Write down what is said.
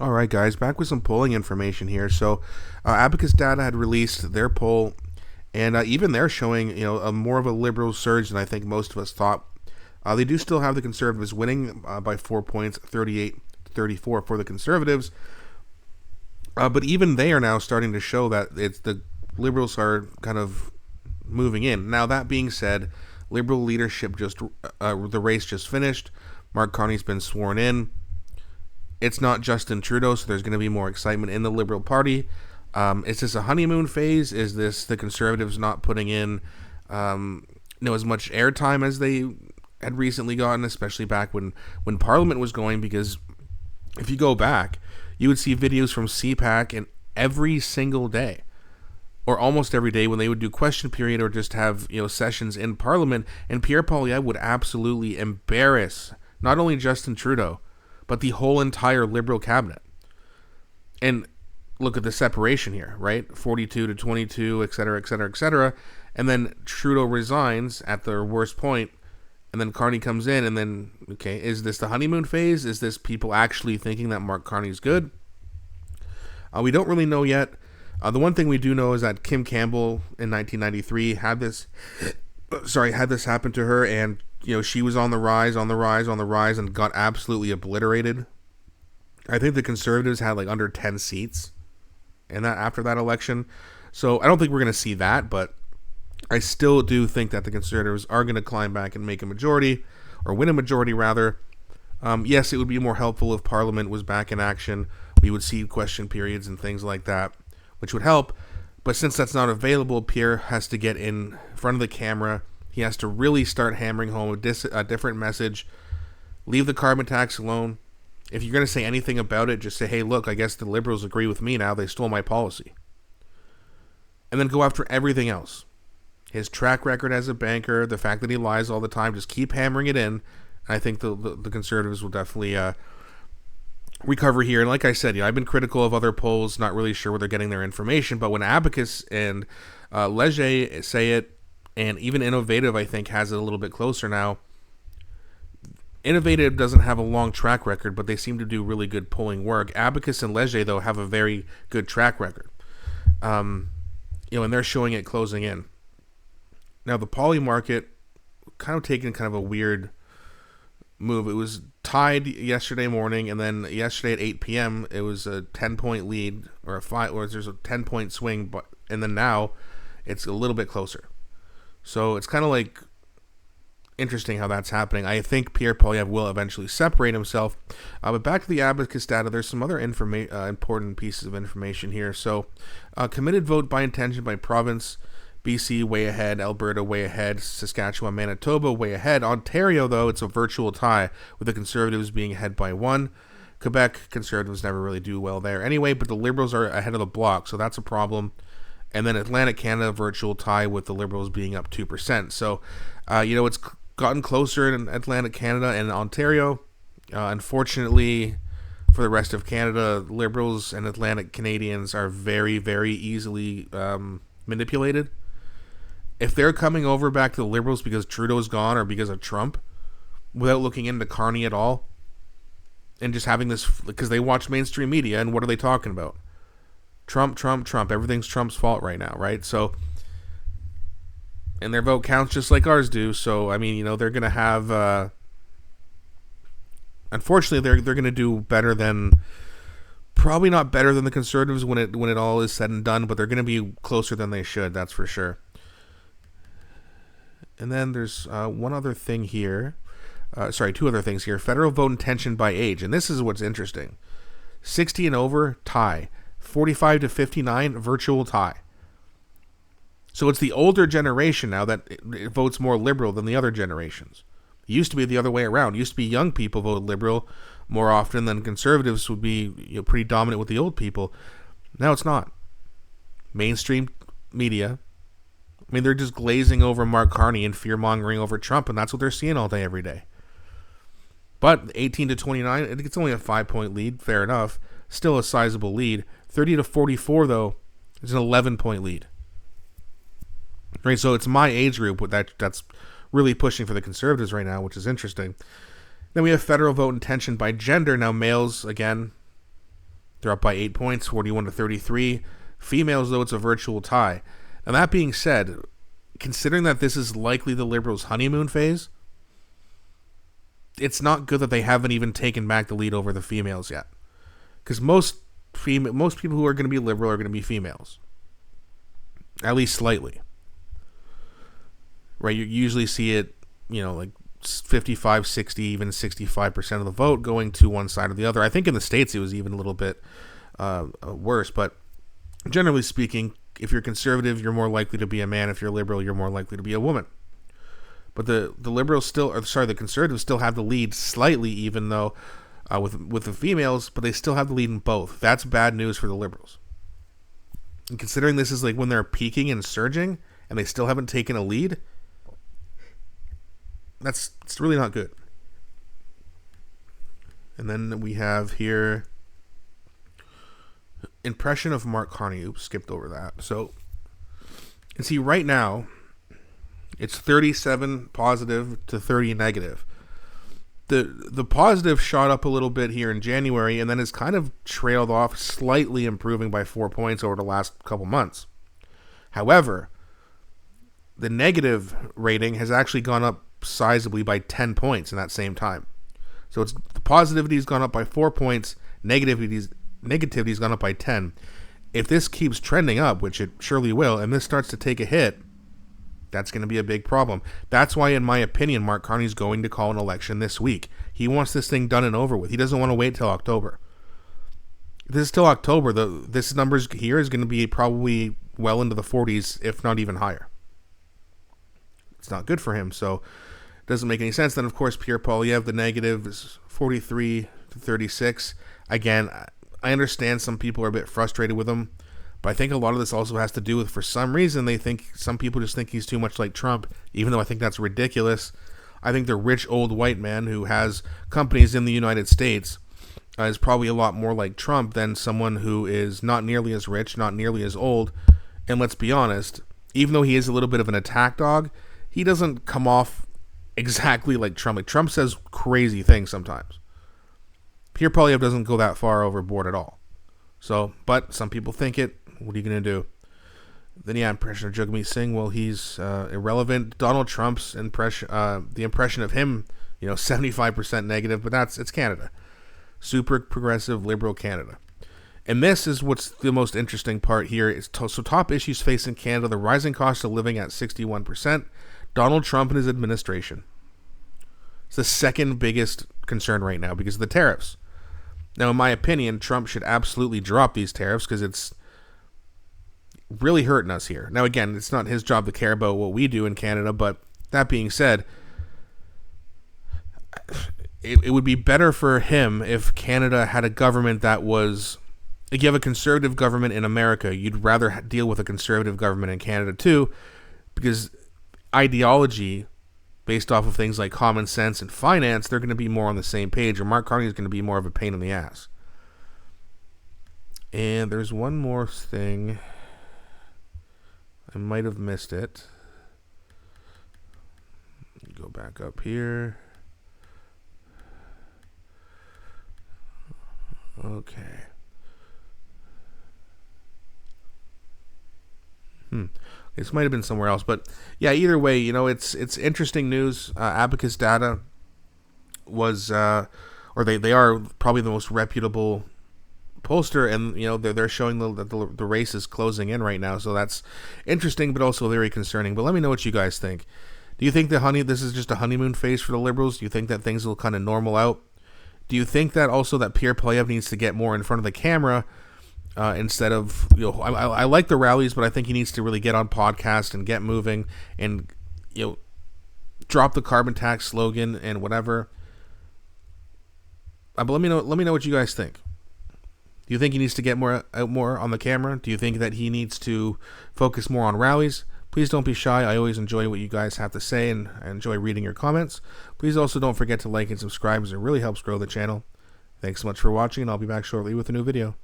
All right, guys, back with some polling information here. So, Abacus Data had released their poll, and even they're showing a more of a liberal surge than I think most of us thought. They do still have the Conservatives winning by 4 points, 38-34 for the Conservatives, but even they are now starting to show that it's the Liberals are kind of moving in. Now that being said, Liberal leadership the race just finished. Mark Carney's been sworn in. It's not Justin Trudeau, so there's going to be more excitement in the Liberal Party. Is this a honeymoon phase? Is this the Conservatives not putting in as much airtime as they had recently gotten, especially back when Parliament was going? Because if you go back, you would see videos from CPAC and every single day, or almost every day, when they would do question period or just have sessions in Parliament, and Pierre Poilievre would absolutely embarrass not only Justin Trudeau, but the whole entire Liberal cabinet. And look at the separation here, right? 42-22, et cetera, et cetera, et cetera. And then Trudeau resigns at their worst point, and then Carney comes in, and then, okay, is this the honeymoon phase? Is this people actually thinking that Mark Carney's good? We don't really know yet. The one thing we do know is that Kim Campbell in 1993 had this happen to her, and she was on the rise, and got absolutely obliterated. I think the Conservatives had like under 10 seats after that election. So I don't think we're going to see that, but I still do think that the Conservatives are going to climb back and make a majority, or win a majority rather. Yes, it would be more helpful if Parliament was back in action. We would see question periods and things like that, which would help. But since that's not available, Pierre has to get in front of the camera. He has to really start hammering home a different message. Leave the carbon tax alone. If you're going to say anything about it, just say, hey, look, I guess the Liberals agree with me now. They stole my policy. And then go after everything else. His track record as a banker, the fact that he lies all the time, just keep hammering it in. I think the Conservatives will definitely recover here. And like I said, I've been critical of other polls, not really sure where they're getting their information. But when Abacus and Leger say it, and even Innovative, I think, has it a little bit closer now. Innovative doesn't have a long track record, but they seem to do really good polling work. Abacus and Leger, though, have a very good track record. And they're showing it closing in. Now, the poly market kind of taking kind of a weird move. It was tied yesterday morning, and then yesterday at 8 p.m., it was a 10-point lead, or there's a 10-point swing, and then now it's a little bit closer. So it's kind of like interesting how that's happening. I think Pierre Poilievre will eventually separate himself. But back to the Abacus data, there's some other important pieces of information here. So committed vote by intention by province. BC way ahead, Alberta way ahead, Saskatchewan, Manitoba way ahead. Ontario, though, it's a virtual tie, with the Conservatives being ahead by 1. Quebec, Conservatives never really do well there anyway, but the Liberals are ahead of the block, so that's a problem. And then Atlantic Canada, virtual tie with the Liberals being up 2%. So, it's gotten closer in Atlantic Canada and Ontario. Unfortunately, for the rest of Canada, Liberals and Atlantic Canadians are very, very easily manipulated. If they're coming over back to the Liberals because Trudeau's gone or because of Trump, without looking into Carney at all, and just having this, because they watch mainstream media, and what are they talking about? Trump, Trump, Trump. Everything's Trump's fault right now, right? So, and their vote counts just like ours do. So, I mean, they're going to have, unfortunately, they're going to do better than, probably not better than the Conservatives when it all is said and done, but they're going to be closer than they should, that's for sure. And then there's one other thing here. Two other things here. Federal vote intention by age. And this is what's interesting. 60 and over, tie. 45 to 59, virtual tie. So it's the older generation now that it votes more liberal than the other generations. It used to be the other way around. It used to be young people voted liberal more often than conservatives would be pretty dominant with the old people. Now it's not. Mainstream media, I mean, they're just glazing over Mark Carney and fear-mongering over Trump, and that's what they're seeing all day, every day. But 18 to 29, it's only a 5-point lead, fair enough. Still a sizable lead. 30 to 44, though, is an 11-point lead. Right, so it's my age group that's really pushing for the Conservatives right now, which is interesting. Then we have federal vote intention by gender. Now, males, again, They're up by 8 points, 41 to 33. Females, though, it's a virtual tie. Now, that being said, considering that this is likely the Liberals' honeymoon phase, it's not good that they haven't even taken back the lead over the females yet. Because most people who are going to be Liberal are going to be females. At least slightly. Right? You usually see it, like 55, 60, even 65% of the vote going to one side or the other. I think in the States it was even a little bit worse, but generally speaking, if you're conservative, you're more likely to be a man. If you're liberal, you're more likely to be a woman. But the conservatives still have the lead slightly, even though with the females, but they still have the lead in both. That's bad news for the liberals. And considering this is like when they're peaking and surging, and they still haven't taken a lead, it's really not good. And then we have here impression of Mark Carney. Oops, skipped over that. So, you see, right now, it's 37 positive to 30 negative. The positive shot up a little bit here in January, and then has kind of trailed off, slightly improving by 4 points over the last couple months. However, the negative rating has actually gone up sizably by 10 points in that same time. So the positivity has gone up by 4 points, negativity's gone up by 10. If this keeps trending up, which it surely will, and this starts to take a hit, that's going to be a big problem. That's why, in my opinion, Mark Carney's going to call an election this week. He wants this thing done and over with. He doesn't want to wait till October. If this is till October, this numbers here is going to be probably well into the 40s, if not even higher. It's not good for him, so it doesn't make any sense. Then, of course, Pierre Poilievre, the negative is 43 to 36. Again, I understand some people are a bit frustrated with him, but I think a lot of this also has to do with, for some reason, some people just think he's too much like Trump, even though I think that's ridiculous. I think the rich old white man who has companies in the United States is probably a lot more like Trump than someone who is not nearly as rich, not nearly as old. And let's be honest, even though he is a little bit of an attack dog, he doesn't come off exactly like Trump. Like, Trump says crazy things sometimes. Pierre Poilievre doesn't go that far overboard at all. So, but some people think it. What are you going to do? Then, impression of Jagmeet Singh. Well, he's irrelevant. Donald Trump's impression, the impression of him, 75% negative, but it's Canada. Super progressive liberal Canada. And this is what's the most interesting part here. So top issues facing Canada, the rising cost of living at 61%, Donald Trump and his administration. It's the second biggest concern right now because of the tariffs. Now, in my opinion, Trump should absolutely drop these tariffs because it's really hurting us here. Now, again, it's not his job to care about what we do in Canada, but that being said, it would be better for him if Canada had a government that was... Like, you have a conservative government in America, you'd rather deal with a conservative government in Canada too, because ideology, based off of things like common sense and finance, they're going to be more on the same page, or Mark Carney is going to be more of a pain in the ass. And there's one more thing. I might have missed it. Go back up here. Okay. This might have been somewhere else, but yeah, either way, it's interesting news. Abacus Data was, or they are probably the most reputable pollster, and they're showing that the race is closing in right now, so that's interesting, but also very concerning. But let me know what you guys think. Do you think this is just a honeymoon phase for the Liberals? Do you think that things will kind of normal out? Do you think that also that Pierre Poilievre needs to get more in front of the camera? Instead of, I like the rallies, but I think he needs to really get on podcast and get moving and, drop the carbon tax slogan and whatever. But let me know what you guys think. Do you think he needs to get more on the camera? Do you think that he needs to focus more on rallies? Please don't be shy. I always enjoy what you guys have to say, and I enjoy reading your comments. Please also don't forget to like and subscribe, as it really helps grow the channel. Thanks so much for watching, and I'll be back shortly with a new video.